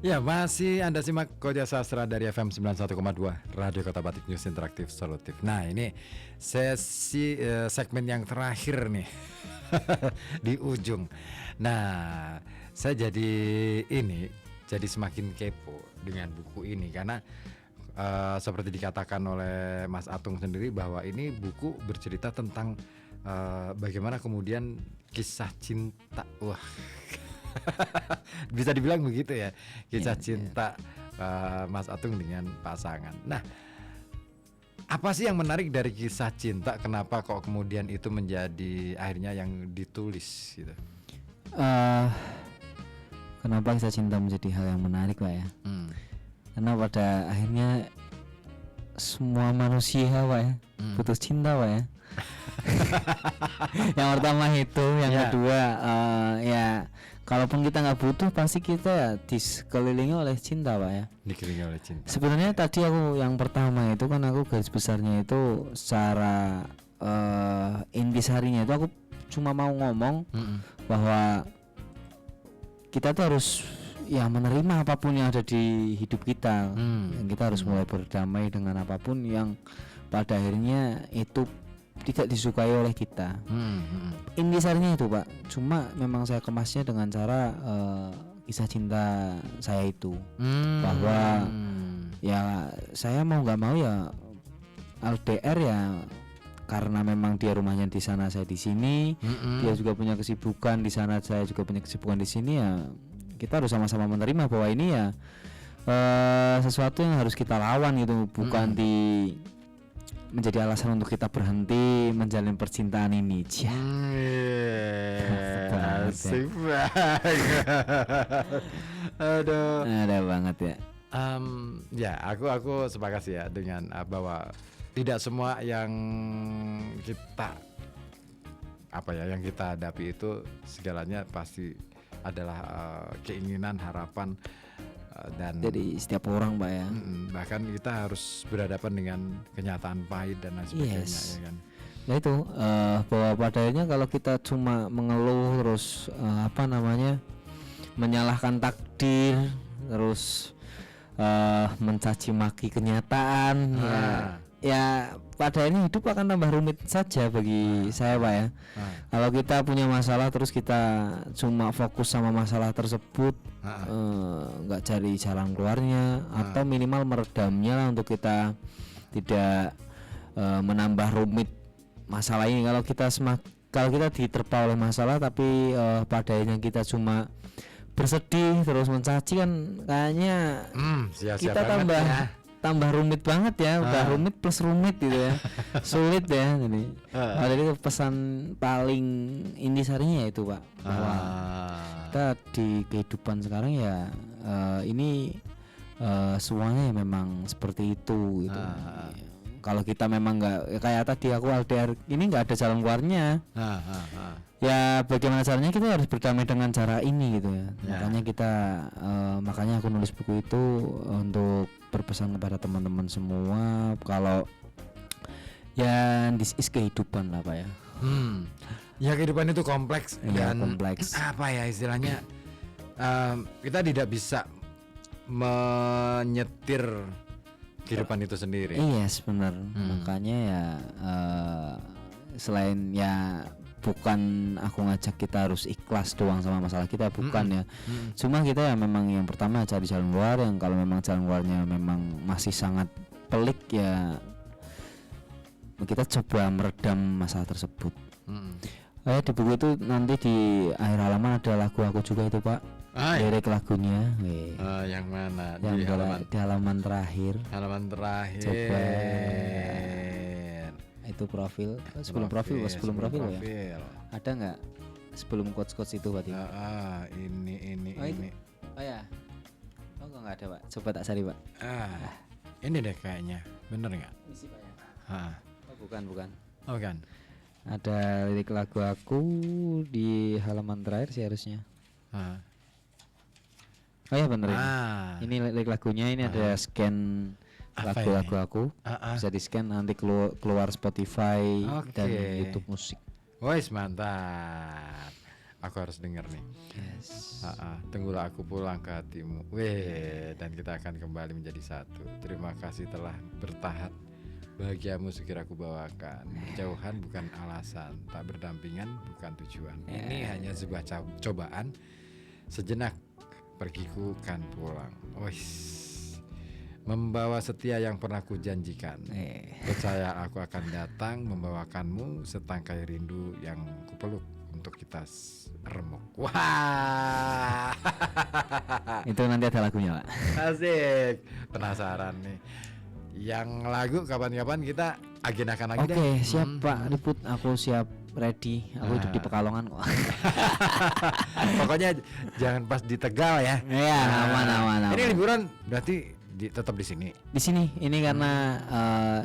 Ya, masih Anda simak Koja Sastra dari FM 91,2 Radio Kota Batik News Interaktif Solutif. Nah, ini sesi segmen yang terakhir nih di ujung. Nah, saya jadi semakin kepo dengan buku ini karena seperti dikatakan oleh Mas Atung sendiri bahwa ini buku bercerita tentang bagaimana kemudian kisah cinta. Wah. Bisa dibilang begitu ya, kisah cinta Mas Atung dengan pasangan. Nah, apa sih yang menarik dari kisah cinta? Kenapa kok kemudian itu menjadi akhirnya yang ditulis gitu? Kenapa kisah cinta menjadi hal yang menarik, Pak ya? Karena pada akhirnya semua manusia, Pak ya, putus cinta, Pak ya. Yang pertama itu, yang kedua ya kalaupun kita nggak butuh pasti kita dikelilingi oleh cinta, Pak ya. Dikelilingi oleh cinta. Sebenarnya tadi aku yang pertama itu kan aku garis besarnya itu secara intisarinya itu aku cuma mau ngomong bahwa kita tuh harus ya menerima apapun yang ada di hidup kita. Kita harus mulai berdamai dengan apapun yang pada akhirnya itu tidak disukai oleh kita. Intisarinya itu, Pak. Cuma memang saya kemasnya dengan cara kisah cinta saya itu, bahwa ya saya mau nggak mau ya LDR ya, karena memang dia rumahnya di sana, saya di sini. Dia juga punya kesibukan di sana, saya juga punya kesibukan di sini. Ya kita harus sama-sama menerima bahwa ini ya sesuatu yang harus kita lawan gitu, bukan menjadi alasan untuk kita berhenti menjalin percintaan ini. Asik banget. Aduh. Ada banget ya. Ya, aku sepakat sih ya dengan bahwa tidak semua yang kita yang kita hadapi itu segalanya pasti adalah keinginan, harapan dan dari setiap orang, Pak ya. Bahkan kita harus berhadapan dengan kenyataan pahit dan lain sebagainya, ya kan. Ya itu bahwa pada akhirnya kalau kita cuma mengeluh terus menyalahkan takdir, terus mencaci maki kenyataan, ya pada ini hidup akan tambah rumit saja bagi saya, Pak ya. Kalau kita punya masalah terus kita cuma fokus sama masalah tersebut, nggak cari jalan keluarnya atau minimal meredamnya lah untuk kita tidak menambah rumit masalah ini. Kalau kita diterpa oleh masalah tapi pada akhirnya kita cuma bersedih terus mencaci, kan kayaknya kita tambah rumit banget ya. Udah rumit plus rumit gitu ya. Sulit ya ini. Jadi pesan paling intisarinya itu, Pak, bahwa kita di kehidupan sekarang ya ini semuanya memang seperti itu gitu. Kalau kita memang nggak kayak tadi aku LDR ini nggak ada jalan keluarnya, ya bagaimana caranya kita harus berdamai dengan cara ini gitu ya. Makanya aku nulis buku itu untuk berpesan kepada teman-teman semua kalau ya this is kehidupan lah, Pak ya. Ya kehidupan itu kompleks dan kompleks. Apa ya istilahnya, kita tidak bisa menyetir kehidupan itu sendiri. Iya, benar. Makanya ya selain ya bukan aku ngajak kita harus ikhlas doang sama masalah kita, bukan ya. Cuma kita ya memang yang pertama cari jalan keluar, yang kalau memang jalan keluarnya memang masih sangat pelik ya kita coba meredam masalah tersebut. Di buku itu nanti di akhir halaman ada lagu aku juga itu, Pak. Lirik lagunya. Yang mana? Di halaman terakhir. Halaman terakhir. Coba. Itu profil. Sebelum profil ya. Ada nggak sebelum quotes itu, Pak? Ini. Oh ya. Oh nggak ada, Pak. Coba tak cari, Pak. Ini deh kayaknya. Bener nggak? Isi, Pak ya. Oh bukan. Oh kan. Ada lirik lagu aku di halaman terakhir sih harusnya. Oh ya bener ini lirik lagunya, ini ada scan lagu-lagu aku. Bisa di scan nanti keluar Spotify dan YouTube musik. Wes mantap. aku harus denger nih. Yes. Tunggulah aku pulang ke hatimu. Weh, dan kita akan kembali menjadi satu. Terima kasih telah bertahan. Bahagiamu sekira aku bawakan. Jauhan bukan alasan, tak berdampingan bukan tujuan. Ini hanya sebuah cobaan. Sejenak pergiku kan pulang. Membawa setia yang pernah ku janjikan. Percaya aku akan datang membawakanmu setangkai rindu yang kupeluk untuk kita remuk. Wah. Itu nanti ada lagunya, Pak. Asik. Penasaran nih. Yang lagu kapan-kapan kita agendakan lagi deh. Oke, siap Pak Liput, aku siap, ready. Aku hidup di Pekalongan kok. Pokoknya jangan pas di Tegal ya. Iya, aman. Ini liburan berarti tetap di sini. Di sini, ini karena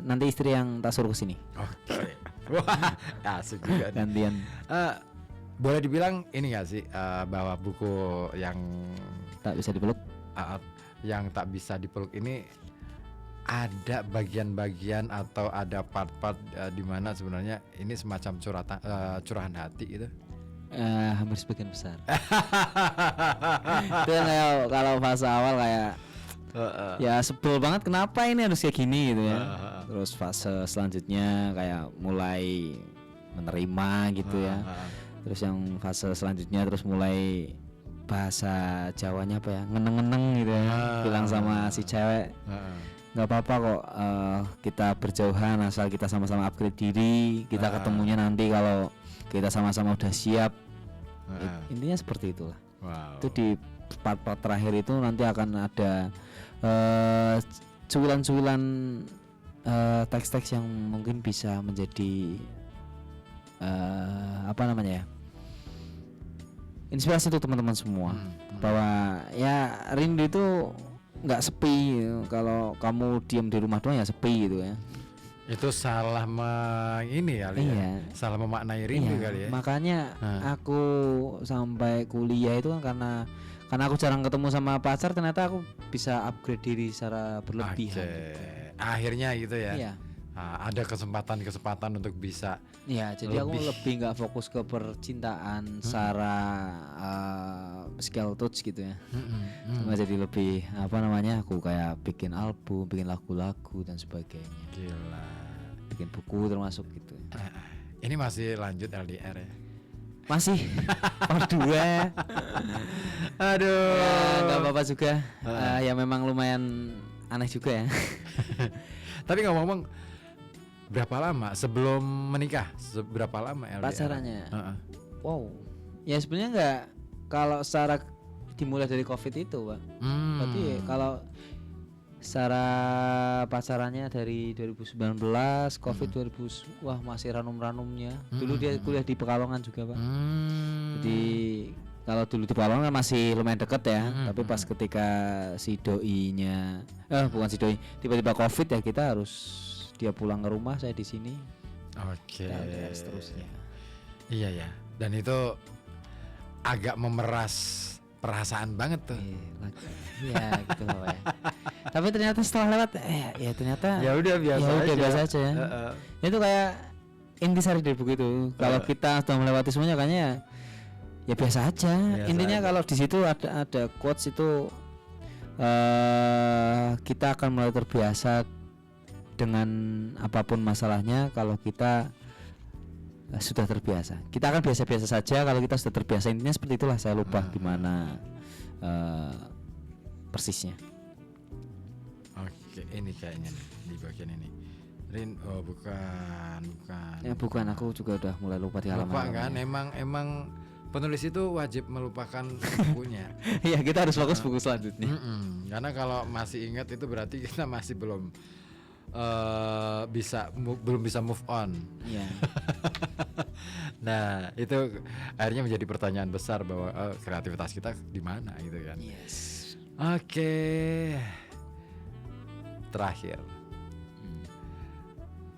nanti istri yang tak suruh ke sini. Oke. Wah, asik juga nih. Gantian. Boleh dibilang ini nggak sih bahwa buku yang Tak bisa dipeluk. yang tak bisa dipeluk ini ada bagian-bagian atau ada part-part di mana sebenarnya ini semacam curahan hati gitu. Hampir sebagian besar. Itu kayak kalau fase awal kayak ya sebel banget, kenapa ini harus kayak gini gitu ya. Terus fase selanjutnya kayak mulai menerima gitu ya. Terus yang fase selanjutnya terus mulai bahasa Jawanya apa ya, ngeneng-ngeneng gitu ya, bilang sama si cewek nggak apa-apa kok, kita berjauhan asal kita sama-sama upgrade diri, kita ketemunya nanti kalau kita sama-sama udah siap. Intinya seperti itulah. Itu di part-part terakhir itu nanti akan ada cuilan-cuilan teks-teks yang mungkin bisa menjadi apa namanya ya, inspirasi untuk teman-teman semua. Bahwa ya rindu itu nggak sepi kalau kamu diam di rumah doang, ya sepi gitu ya. Itu salah ini kali ya. Salah memaknai rindu kali ya. Makanya aku sampai kuliah itu kan karena aku jarang ketemu sama pacar, ternyata aku bisa upgrade diri secara berlebihan. Akhirnya gitu ya. Iya. Ada kesempatan untuk bisa. Ya, jadi aku lebih nggak fokus ke percintaan secara skill touch gitu ya. Cuma jadi lebih apa namanya, aku kayak bikin album, bikin lagu-lagu dan sebagainya. Gila. Bikin buku termasuk gitu. Ini masih lanjut LDR ya? Masih part 2. Aduh. Ya, nggak apa-apa juga. Ya memang lumayan aneh juga ya. Tapi ngomong-ngomong, berapa lama sebelum menikah? Berapa lama LDR? Pacarannya? Wow. Ya sebenarnya nggak, kalau secara dimulai dari COVID itu, Pak. Berarti kalau secara pacarannya dari 2019, COVID 2000, wah masih ranum-ranumnya. Dulu dia kuliah di Pekalongan juga, Pak. Jadi kalau dulu di Pekalongan masih lumayan deket ya, tapi pas ketika si doinya, bukan si doi, tiba-tiba COVID ya, kita harus dia pulang ke rumah, saya di sini. Oke. Dan seterusnya. Iya ya. Dan itu agak memeras perasaan banget tuh. Iya gitu loh ya. Tapi ternyata setelah lewat ya ternyata ya udah biasa aja ya. Itu kayak intisari dari buku itu. Kalau kita sudah melewati semuanya kayaknya ya biasa aja. Intinya kalau di situ ada quotes itu, kita akan mulai terbiasa dengan apapun masalahnya kalau kita sudah terbiasa. Kita akan biasa-biasa saja kalau kita sudah terbiasa. Intinya seperti itulah, saya lupa gimana persisnya. Oke, ini kayaknya nih, di bagian ini. Bukan. Ya bukan, aku juga udah mulai lupa di halaman. Lupa kan? Emang penulis itu wajib melupakan bukunya. Iya, kita harus fokus buku selanjutnya. Karena kalau masih ingat itu berarti kita masih belum bisa move on. Iya. Nah, itu akhirnya menjadi pertanyaan besar bahwa kreativitas kita di mana gitu kan. Yes. Oke. Terakhir.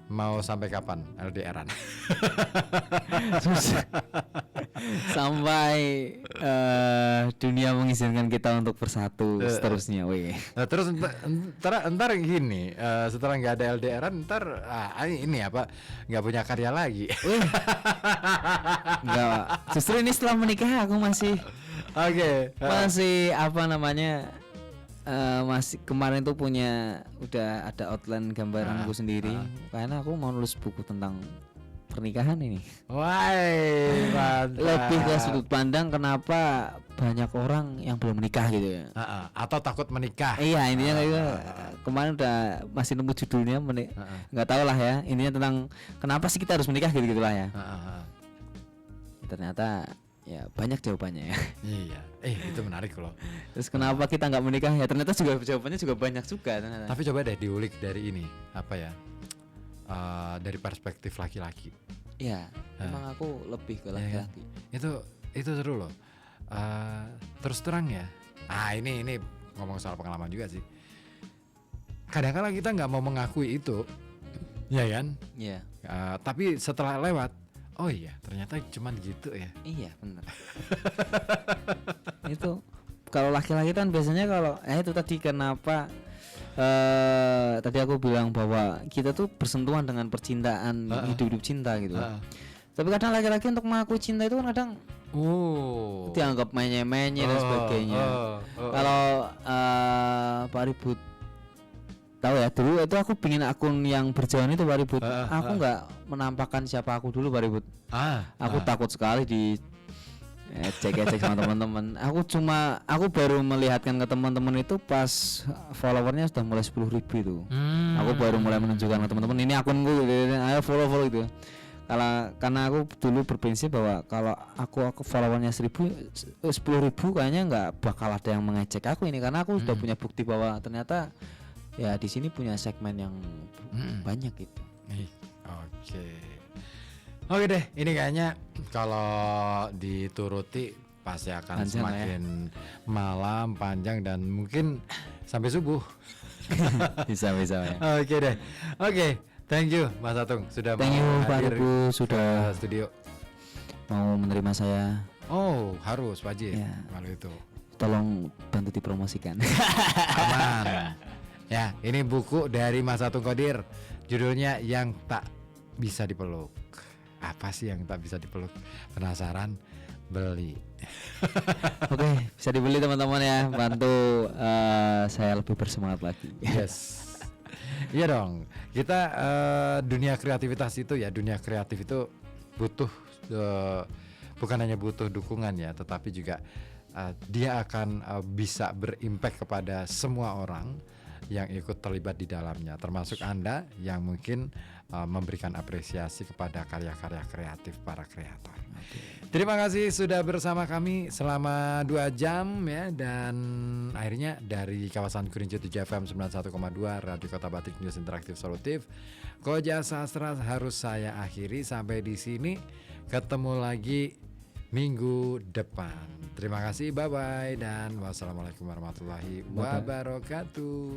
mau sampai kapan LDRan? Sampai dunia mengizinkan kita untuk bersatu seterusnya. Wih. Nah, terus ntar gini, setelah nggak ada LDRan ntar ini apa nggak punya karya lagi. Enggak, justru ini setelah menikah aku masih masih apa namanya, masih kemarin tuh udah ada outline gambaranku sendiri karena aku mau nulis buku tentang pernikahan ini. Wah, lebih ke sudut pandang kenapa banyak orang yang belum menikah gitu ya. Atau takut menikah. Iya, intinya kayak kemarin udah masih nemu judulnya nggak tahu lah ya, intinya tentang kenapa sih kita harus menikah gitu gitulah ya. Ternyata ya banyak jawabannya ya. Iya, itu menarik loh. Terus kenapa kita nggak menikah ya, ternyata juga jawabannya juga banyak juga ternyata. Tapi coba deh diulik dari ini apa ya, dari perspektif laki-laki. Ya, emang aku lebih ke laki-laki. Itu seru loh. Terus terang ya. Ini ngomong soal pengalaman juga sih. Kadang-kadang kita nggak mau mengakui itu, ya kan? Iya. Tapi setelah lewat, oh iya ternyata cuman gitu ya. Iya benar. Itu kalau laki-laki kan biasanya kalau itu tadi kenapa tadi aku bilang bahwa kita tuh bersentuhan dengan percintaan, hidup cinta gitu. Tapi kadang laki-laki untuk mengakui cinta itu kan kadang dianggap menye-menye dan sebagainya. Kalau Pak Ribut tahu ya, dulu itu aku bikin akun yang berjauhan itu Pak Ribut. Aku nggak menampakkan siapa aku dulu Pak Ribut. Aku takut sekali di cek sama teman-teman. Aku baru melihatkan ke teman-teman itu pas followernya sudah mulai 10.000 itu. Aku baru mulai menunjukkan ke teman-teman ini akunku, ayo follow gitu. Karena aku dulu berprinsip bahwa kalau aku followernya 10.000 kayaknya nggak bakal ada yang mengecek aku ini, karena aku sudah punya bukti bahwa ternyata ya di sini punya segmen yang banyak gitu. Oke deh, ini kayaknya kalau dituruti pasti akan panjang semakin malam, panjang dan mungkin sampai subuh. bisa ya. Oke deh. Oke, thank you Mas Atung sudah hadir Ribu, sudah studio. Mau menerima saya. Oh, harus wajib ya. Kalau itu. Tolong bantu dipromosikan. Aman. Ya, ini buku dari Mas Atung Qodir. Judulnya Yang Tak Bisa Dipeluk. Apa sih yang tak bisa dipeluk? Penasaran? Beli. Oke, bisa dibeli teman-teman ya. Bantu saya lebih bersemangat lagi. Yes. Iya dong. Kita dunia kreativitas itu ya, dunia kreatif itu butuh bukan hanya butuh dukungan ya, tetapi juga dia akan bisa berimpact kepada semua orang yang ikut terlibat di dalamnya, termasuk Anda yang mungkin memberikan apresiasi kepada karya-karya kreatif para kreator. Terima kasih sudah bersama kami selama 2 jam ya, dan akhirnya dari kawasan Kerinci 7 FM 91,2 Radio Kota Batik News Interaktif Solutif, Koja Sastra harus saya akhiri sampai di sini. Ketemu lagi minggu depan. Terima kasih, bye bye dan wassalamualaikum warahmatullahi wabarakatuh.